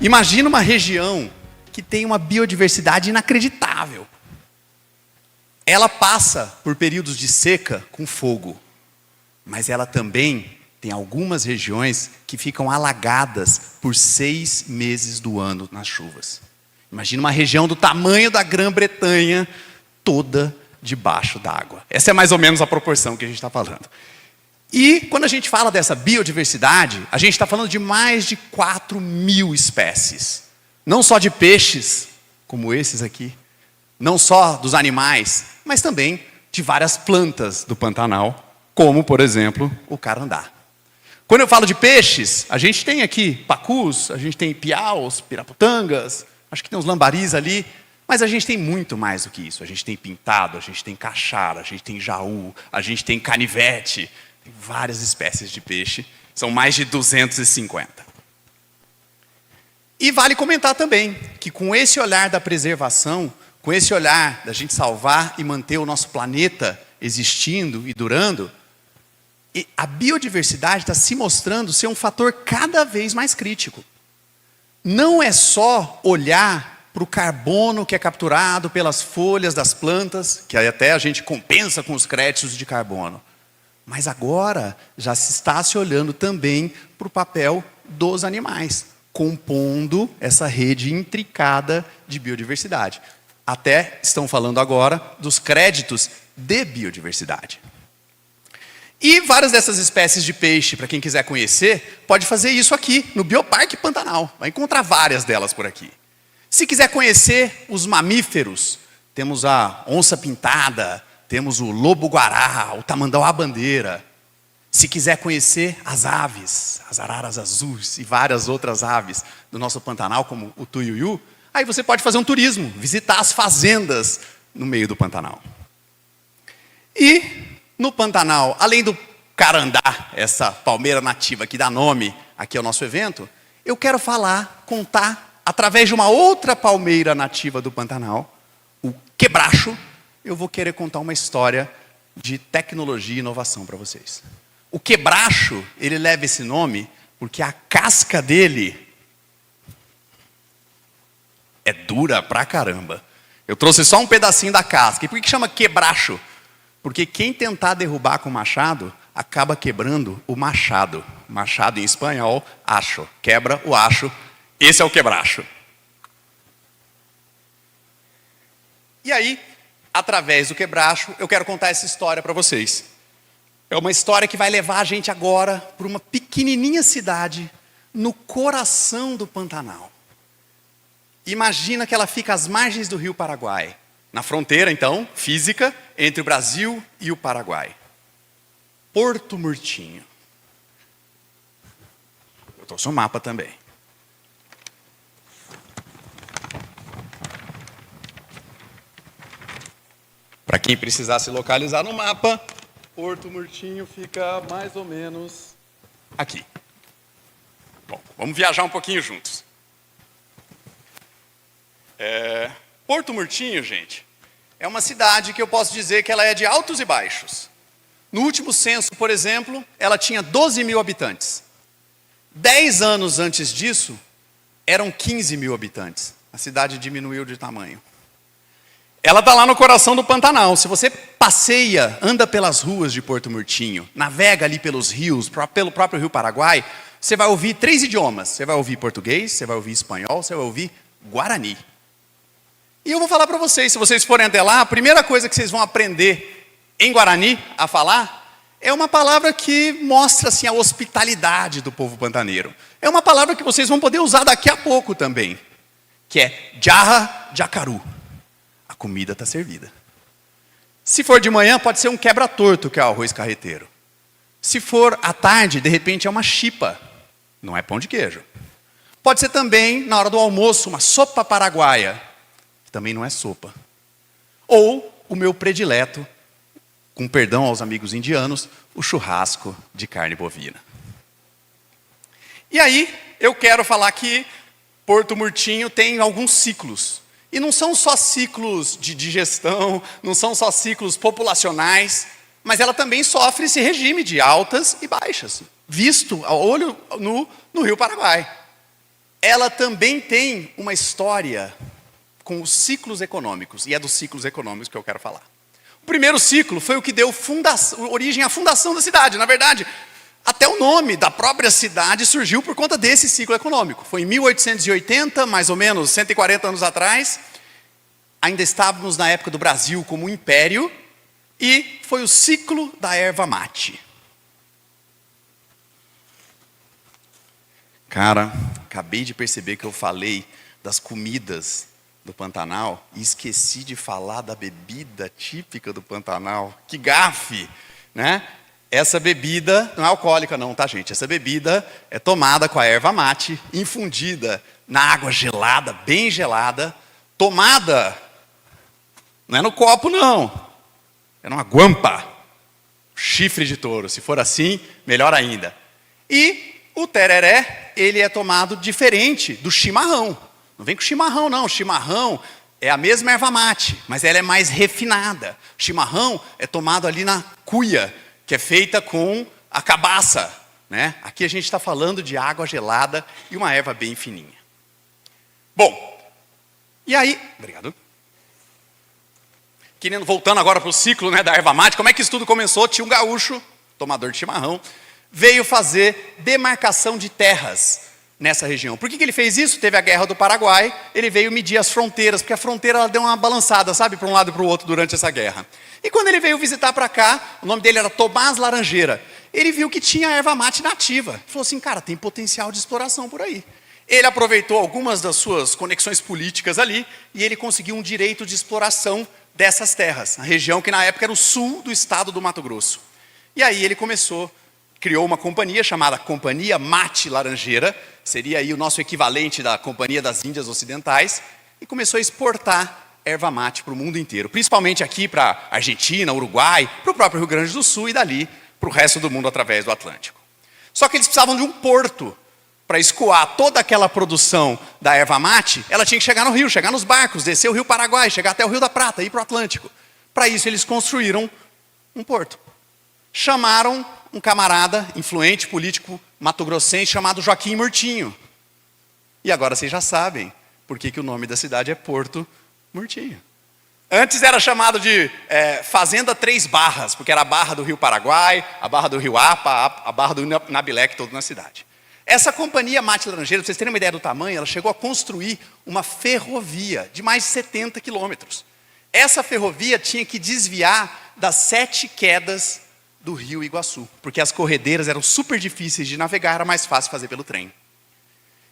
Imagina uma região que tem uma biodiversidade inacreditável. Ela passa por períodos de seca com fogo, mas ela também tem algumas regiões que ficam alagadas por 6 meses do ano nas chuvas. Imagina uma região do tamanho da Grã-Bretanha, toda debaixo d'água. Essa é mais ou menos a proporção que a gente está falando. E quando a gente fala dessa biodiversidade, a gente está falando de mais de 4.000 espécies. Não só de peixes, como esses aqui, não só dos animais, mas também de várias plantas do Pantanal, como, por exemplo, o carandá. Quando eu falo de peixes, a gente tem aqui pacus, a gente tem piaus, piraputangas, acho que tem uns lambaris ali, mas a gente tem muito mais do que isso. A gente tem pintado, a gente tem caixara, a gente tem jaú, a gente tem canivete, tem várias espécies de peixe, são mais de 250. E vale comentar também que com esse olhar da preservação, com esse olhar da gente salvar e manter o nosso planeta existindo e durando, a biodiversidade está se mostrando ser um fator cada vez mais crítico. Não é só olhar para o carbono que é capturado pelas folhas das plantas, que até a gente compensa com os créditos de carbono. Mas agora já se está se olhando também para o papel dos animais, compondo essa rede intricada de biodiversidade. Até estão falando agora dos créditos de biodiversidade. E várias dessas espécies de peixe, para quem quiser conhecer, pode fazer isso aqui, no Bioparque Pantanal. Vai encontrar várias delas por aqui. Se quiser conhecer os mamíferos, temos a onça-pintada, temos o lobo-guará, o tamanduá-bandeira. Se quiser conhecer as aves, as araras azuis e várias outras aves do nosso Pantanal, como o tuiuiu, aí você pode fazer um turismo, visitar as fazendas no meio do Pantanal. E no Pantanal, além do carandá, essa palmeira nativa que dá nome aqui ao nosso evento, eu quero contar, através de uma outra palmeira nativa do Pantanal, o quebracho, eu vou querer contar uma história de tecnologia e inovação para vocês. O quebracho, ele leva esse nome porque a casca dele é dura pra caramba. Eu trouxe só um pedacinho da casca. E por que chama quebracho? Porque quem tentar derrubar com o machado, acaba quebrando o machado. Machado em espanhol, acho. Quebra o acho. Esse é o quebracho. E aí, através do quebracho, eu quero contar essa história para vocês. É uma história que vai levar a gente agora para uma pequenininha cidade no coração do Pantanal. Imagina que ela fica às margens do rio Paraguai. Na fronteira, então, física, entre o Brasil e o Paraguai. Porto Murtinho. Eu trouxe um mapa também. Para quem precisar se localizar no mapa, Porto Murtinho fica mais ou menos aqui. Bom, vamos viajar um pouquinho juntos. Porto Murtinho, gente, é uma cidade que eu posso dizer que ela é de altos e baixos. No último censo, por exemplo, ela tinha 12.000 habitantes. 10 anos antes disso, eram 15.000 habitantes. A cidade diminuiu de tamanho. Ela está lá no coração do Pantanal. Se você passeia, anda pelas ruas de Porto Murtinho, navega ali pelos rios, pelo próprio rio Paraguai, você vai ouvir 3 idiomas. Você vai ouvir português, você vai ouvir espanhol, você vai ouvir guarani. E eu vou falar para vocês, se vocês forem até lá, a primeira coisa que vocês vão aprender em Guarani a falar é uma palavra que mostra assim, a hospitalidade do povo pantaneiro. É uma palavra que vocês vão poder usar daqui a pouco também, que é jarra jacaru. A comida está servida. Se for de manhã, pode ser um quebra-torto, que é o arroz carreteiro. Se for à tarde, de repente é uma chipa, não é pão de queijo. Pode ser também, na hora do almoço, uma sopa paraguaia, que também não é sopa. Ou o meu predileto, com perdão aos amigos indianos, o churrasco de carne bovina. E aí, eu quero falar que Porto Murtinho tem alguns ciclos. E não são só ciclos de digestão, não são só ciclos populacionais, mas ela também sofre esse regime de altas e baixas, visto a olho no rio Paraguai. ela também tem uma história com os ciclos econômicos, e é dos ciclos econômicos que eu quero falar. O primeiro ciclo foi o que deu origem à fundação da cidade. Na verdade, até o nome da própria cidade surgiu por conta desse ciclo econômico. Foi em 1880, mais ou menos 140 anos atrás. Ainda estávamos na época do Brasil como um império, e foi o ciclo da erva mate. Cara, acabei de perceber que eu falei das comidas do Pantanal e esqueci de falar da bebida típica do Pantanal. Que gafe, né? Essa bebida não é alcoólica não, tá, gente? Essa bebida é tomada com a erva mate, infundida na água gelada, bem gelada, tomada, não é no copo não, é numa guampa, chifre de touro. Se for assim, melhor ainda. E o tereré, ele é tomado diferente do chimarrão. Não vem com chimarrão não, chimarrão é a mesma erva mate, mas ela é mais refinada. Chimarrão é tomado ali na cuia, que é feita com a cabaça, né? Aqui a gente está falando de água gelada e uma erva bem fininha. Bom, e aí, obrigado. Voltando agora para o ciclo, né, da erva mate, como é que isso tudo começou? Tinha um gaúcho, tomador de chimarrão, veio fazer demarcação de terras nessa região. Por que ele fez isso? Teve a Guerra do Paraguai, ele veio medir as fronteiras, porque a fronteira ela deu uma balançada, sabe, para um lado e para o outro durante essa guerra. E quando ele veio visitar para cá, o nome dele era Tomás Laranjeira, ele viu que tinha erva mate nativa. Ele falou assim, cara, tem potencial de exploração por aí. Ele aproveitou algumas das suas conexões políticas ali, e ele conseguiu um direito de exploração dessas terras, a região que na época era o sul do estado do Mato Grosso. E aí ele criou uma companhia chamada Companhia Mate Laranjeira, seria aí o nosso equivalente da Companhia das Índias Ocidentais, e começou a exportar erva mate para o mundo inteiro, principalmente aqui para Argentina, Uruguai, para o próprio Rio Grande do Sul e dali para o resto do mundo através do Atlântico. Só que eles precisavam de um porto para escoar toda aquela produção da erva mate. Ela tinha que chegar no rio, chegar nos barcos, descer o Rio Paraguai, chegar até o Rio da Prata, ir para o Atlântico. Para isso eles construíram um porto. Chamaram um camarada influente, político matogrossense, chamado Joaquim Murtinho. E agora vocês já sabem por que o nome da cidade é Porto Murtinho. Antes era chamado de Fazenda Três Barras, porque era a barra do Rio Paraguai, a barra do Rio Apa, a barra do Nabilec, todo na cidade. Essa companhia Mate Laranjeira, para vocês terem uma ideia do tamanho, ela chegou a construir uma ferrovia de mais de 70 quilômetros. Essa ferrovia tinha que desviar das 7 quedas do rio Iguaçu, porque as corredeiras eram super difíceis de navegar, era mais fácil fazer pelo trem.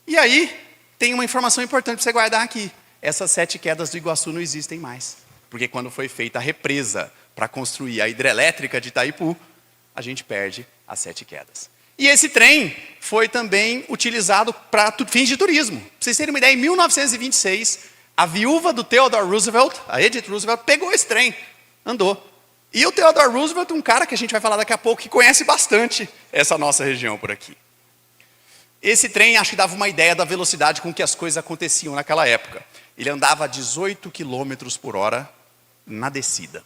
E aí, tem uma informação importante para você guardar aqui. Essas 7 quedas do Iguaçu não existem mais, porque quando foi feita a represa para construir a hidrelétrica de Itaipu, a gente perde as 7 quedas. E esse trem foi também utilizado para fins de turismo. Para vocês terem uma ideia, em 1926, a viúva do Theodore Roosevelt, a Edith Roosevelt, pegou esse trem, andou. E o Theodore Roosevelt, um cara que a gente vai falar daqui a pouco, que conhece bastante essa nossa região por aqui. Esse trem, acho que dava uma ideia da velocidade com que as coisas aconteciam naquela época. Ele andava a 18 quilômetros por hora na descida.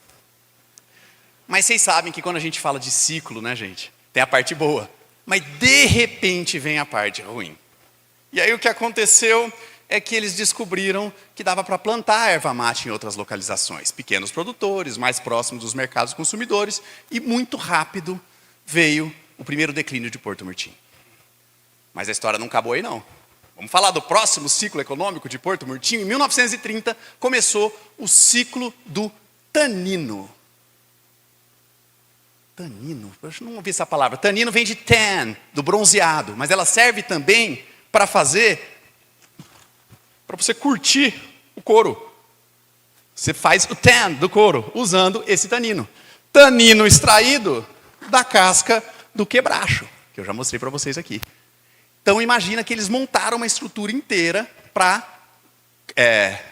Mas vocês sabem que quando a gente fala de ciclo, né, gente, tem a parte boa. Mas de repente vem a parte ruim. E aí o que aconteceu é que eles descobriram que dava para plantar erva mate em outras localizações. Pequenos produtores, mais próximos dos mercados consumidores. E muito rápido veio o primeiro declínio de Porto Murtinho. Mas a história não acabou aí não. Vamos falar do próximo ciclo econômico de Porto Murtinho. Em 1930 começou o ciclo do tanino. Tanino, eu não ouvi essa palavra. Tanino vem de tan, do bronzeado, mas ela serve também para você curtir o couro. Você faz o tan do couro usando esse tanino. Tanino extraído da casca do quebracho, que eu já mostrei para vocês aqui. Então imagina que eles montaram uma estrutura inteira para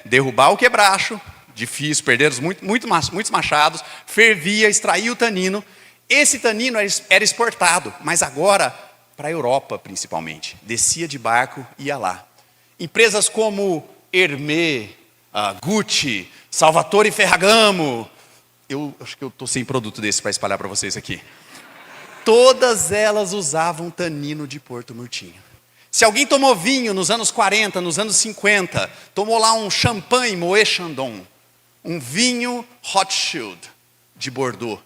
derrubar o quebracho, difícil, perderam muitos machados, fervia, extraía o tanino. Esse tanino era exportado, mas agora para a Europa principalmente. Descia de barco e ia lá. Empresas como Hermès, Gucci, Salvatore Ferragamo, eu acho que eu estou sem produto desse para espalhar para vocês aqui. Todas elas usavam tanino de Porto Murtinho. Se alguém tomou vinho nos anos 40, nos anos 50, tomou lá um champanhe Moët Chandon, um vinho Rothschild de Bordeaux,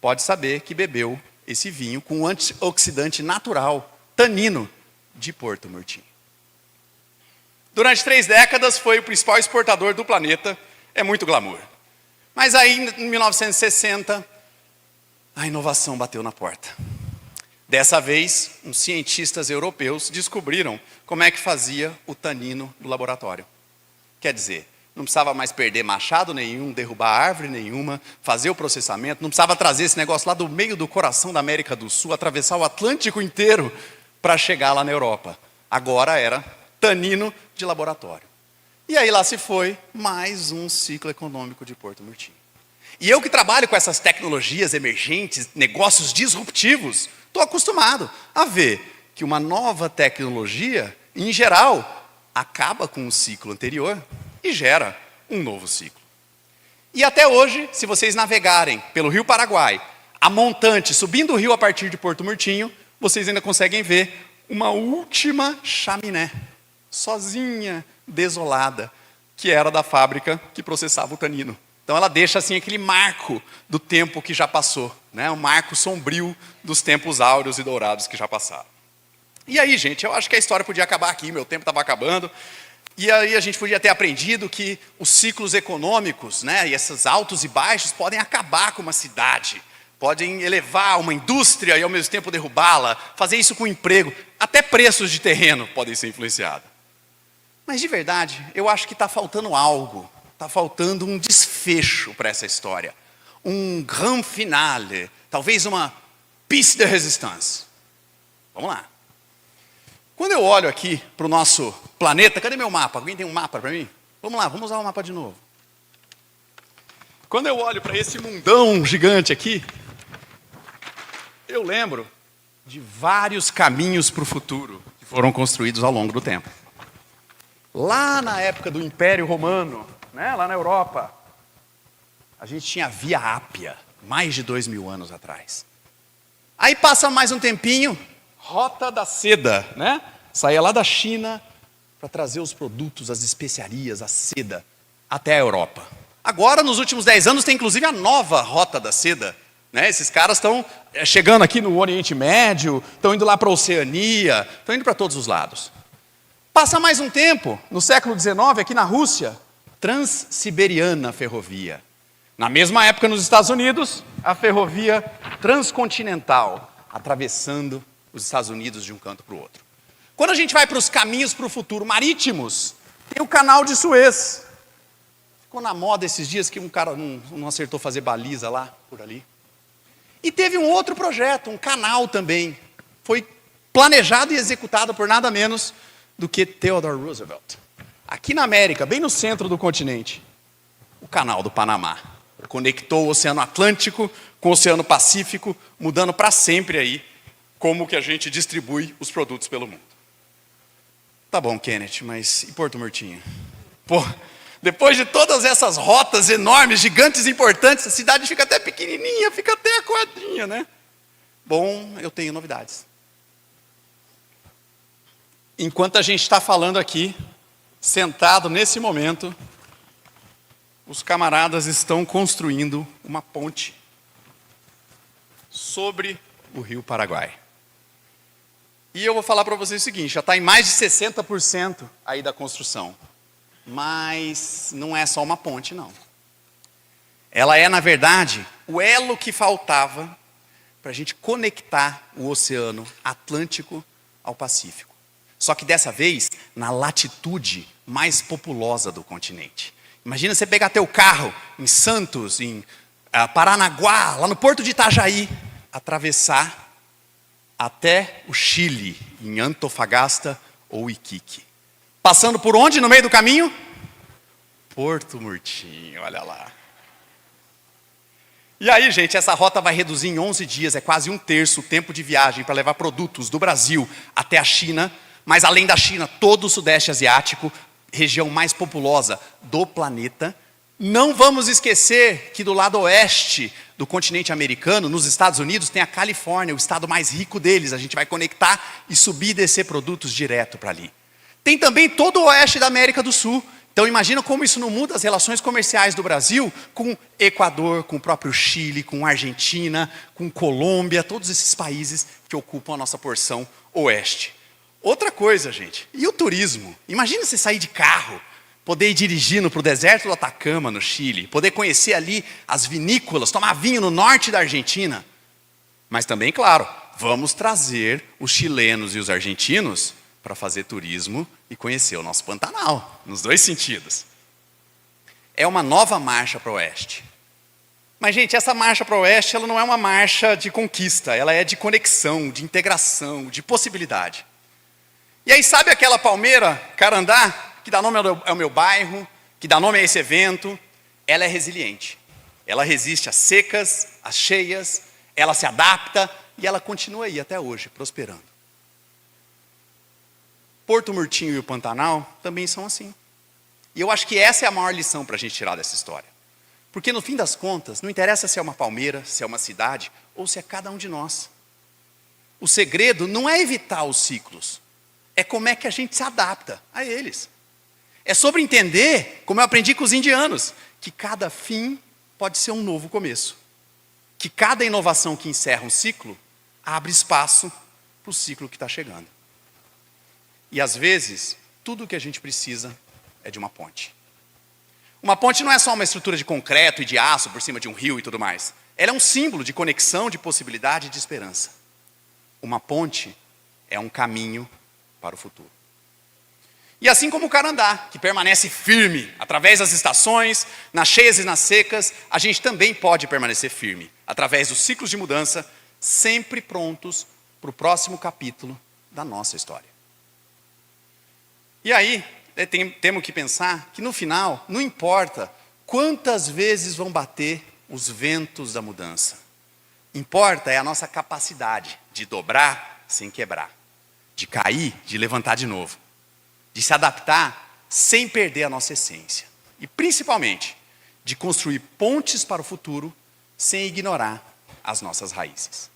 pode saber que bebeu esse vinho com um antioxidante natural, tanino, de Porto Murtinho. Durante 3 décadas foi o principal exportador do planeta, é muito glamour. Mas aí, em 1960, a inovação bateu na porta. Dessa vez, uns cientistas europeus descobriram como é que fazia o tanino do laboratório. Quer dizer, não precisava mais perder machado nenhum, derrubar árvore nenhuma, fazer o processamento, não precisava trazer esse negócio lá do meio do coração da América do Sul, atravessar o Atlântico inteiro para chegar lá na Europa. Agora era tanino de laboratório. E aí lá se foi mais um ciclo econômico de Porto Murtinho. E eu que trabalho com essas tecnologias emergentes, negócios disruptivos, estou acostumado a ver que uma nova tecnologia, em geral, acaba com o ciclo anterior e gera um novo ciclo. E até hoje, se vocês navegarem pelo Rio Paraguai, a montante, subindo o rio a partir de Porto Murtinho, vocês ainda conseguem ver uma última chaminé, sozinha, desolada, que era da fábrica que processava o tanino. Então ela deixa assim aquele marco do tempo que já passou, né? Um marco sombrio dos tempos áureos e dourados que já passaram. E aí, gente, eu acho que a história podia acabar aqui, meu tempo estava acabando. E aí a gente podia ter aprendido que os ciclos econômicos, né, e esses altos e baixos podem acabar com uma cidade, podem elevar uma indústria e ao mesmo tempo derrubá-la, fazer isso com emprego, até preços de terreno podem ser influenciados. Mas de verdade, eu acho que está faltando algo. Está faltando um desfecho para essa história. Um grand finale. Talvez uma piece de résistance. Vamos lá. Quando eu olho aqui para o nosso planeta, cadê meu mapa? Alguém tem um mapa para mim? Vamos lá, vamos usar o mapa de novo. Quando eu olho para esse mundão gigante aqui, eu lembro de vários caminhos para o futuro que foram construídos ao longo do tempo. Lá na época do Império Romano, né, lá na Europa, a gente tinha a Via Ápia, mais de 2000 anos atrás. Aí passa mais um tempinho, Rota da Seda, né? Saía lá da China para trazer os produtos, as especiarias, a seda, até a Europa. Agora, nos últimos 10 anos, tem inclusive a nova Rota da Seda, né? Esses caras estão chegando aqui no Oriente Médio, estão indo lá para a Oceania, estão indo para todos os lados. Passa mais um tempo, no século XIX, aqui na Rússia, Transsiberiana Ferrovia. Na mesma época, nos Estados Unidos, a ferrovia transcontinental, atravessando os Estados Unidos de um canto para o outro. Quando a gente vai para os caminhos para o futuro marítimos, tem o canal de Suez. Ficou na moda esses dias que um cara não acertou fazer baliza lá, por ali. E teve um outro projeto, um canal também. Foi planejado e executado por nada menos do que Theodore Roosevelt. Aqui na América, bem no centro do continente, o canal do Panamá. Conectou o Oceano Atlântico com o Oceano Pacífico, mudando para sempre aí como que a gente distribui os produtos pelo mundo. Tá bom, Kenneth, mas e Porto Murtinho? Pô, depois de todas essas rotas enormes, gigantes, importantes, a cidade fica até pequenininha, fica até acuadinha, né? Bom, eu tenho novidades. Enquanto a gente está falando aqui, sentado nesse momento, os camaradas estão construindo uma ponte sobre o Rio Paraguai. E eu vou falar para vocês o seguinte, já está em mais de 60% aí da construção. Mas não é só uma ponte, não. Ela é, na verdade, o elo que faltava para a gente conectar o Oceano Atlântico ao Pacífico. Só que dessa vez, na latitude mais populosa do continente. Imagina você pegar teu carro em Santos, em Paranaguá, lá no Porto de Itajaí, atravessar até o Chile, em Antofagasta ou Iquique. Passando por onde no meio do caminho? Porto Murtinho, olha lá. E aí, gente, essa rota vai reduzir em 11 dias, é quase 1/3 o tempo de viagem para levar produtos do Brasil até a China, mas além da China, todo o Sudeste Asiático, região mais populosa do planeta, Não vamos esquecer que do lado oeste do continente americano, nos Estados Unidos, tem a Califórnia, o estado mais rico deles. A gente vai conectar e subir e descer produtos direto para ali. Tem também todo o oeste da América do Sul. Então imagina como isso não muda as relações comerciais do Brasil com Equador, com o próprio Chile, com Argentina, com Colômbia, todos esses países que ocupam a nossa porção oeste. Outra coisa, gente, e o turismo? Imagina você sair de carro, poder ir dirigindo para o deserto do Atacama, no Chile, poder conhecer ali as vinícolas, tomar vinho no norte da Argentina. Mas também, claro, vamos trazer os chilenos e os argentinos para fazer turismo e conhecer o nosso Pantanal, nos dois sentidos. É uma nova marcha para o oeste. Mas, gente, essa marcha para o oeste, ela não é uma marcha de conquista, ela é de conexão, de integração, de possibilidade. E aí, sabe aquela palmeira, Carandá, que dá nome ao meu bairro, que dá nome a esse evento? Ela é resiliente. Ela resiste às secas, às cheias, ela se adapta e ela continua aí até hoje, prosperando. Porto Murtinho e o Pantanal também são assim. E eu acho que essa é a maior lição para a gente tirar dessa história. Porque no fim das contas, não interessa se é uma palmeira, se é uma cidade, ou se é cada um de nós. O segredo não é evitar os ciclos, é como é que a gente se adapta a eles. É sobre entender, como eu aprendi com os indianos, que cada fim pode ser um novo começo. Que cada inovação que encerra um ciclo, abre espaço para o ciclo que está chegando. E às vezes, tudo o que a gente precisa é de uma ponte. Uma ponte não é só uma estrutura de concreto e de aço por cima de um rio e tudo mais. Ela é um símbolo de conexão, de possibilidade e de esperança. Uma ponte é um caminho para o futuro. E assim como o Carandá, que permanece firme através das estações, nas cheias e nas secas, a gente também pode permanecer firme, através dos ciclos de mudança, sempre prontos para o próximo capítulo da nossa história. E aí, temos que pensar que no final, não importa quantas vezes vão bater os ventos da mudança. Importa é a nossa capacidade de dobrar sem quebrar, de cair, de levantar de novo, de se adaptar sem perder a nossa essência. E principalmente, de construir pontes para o futuro sem ignorar as nossas raízes.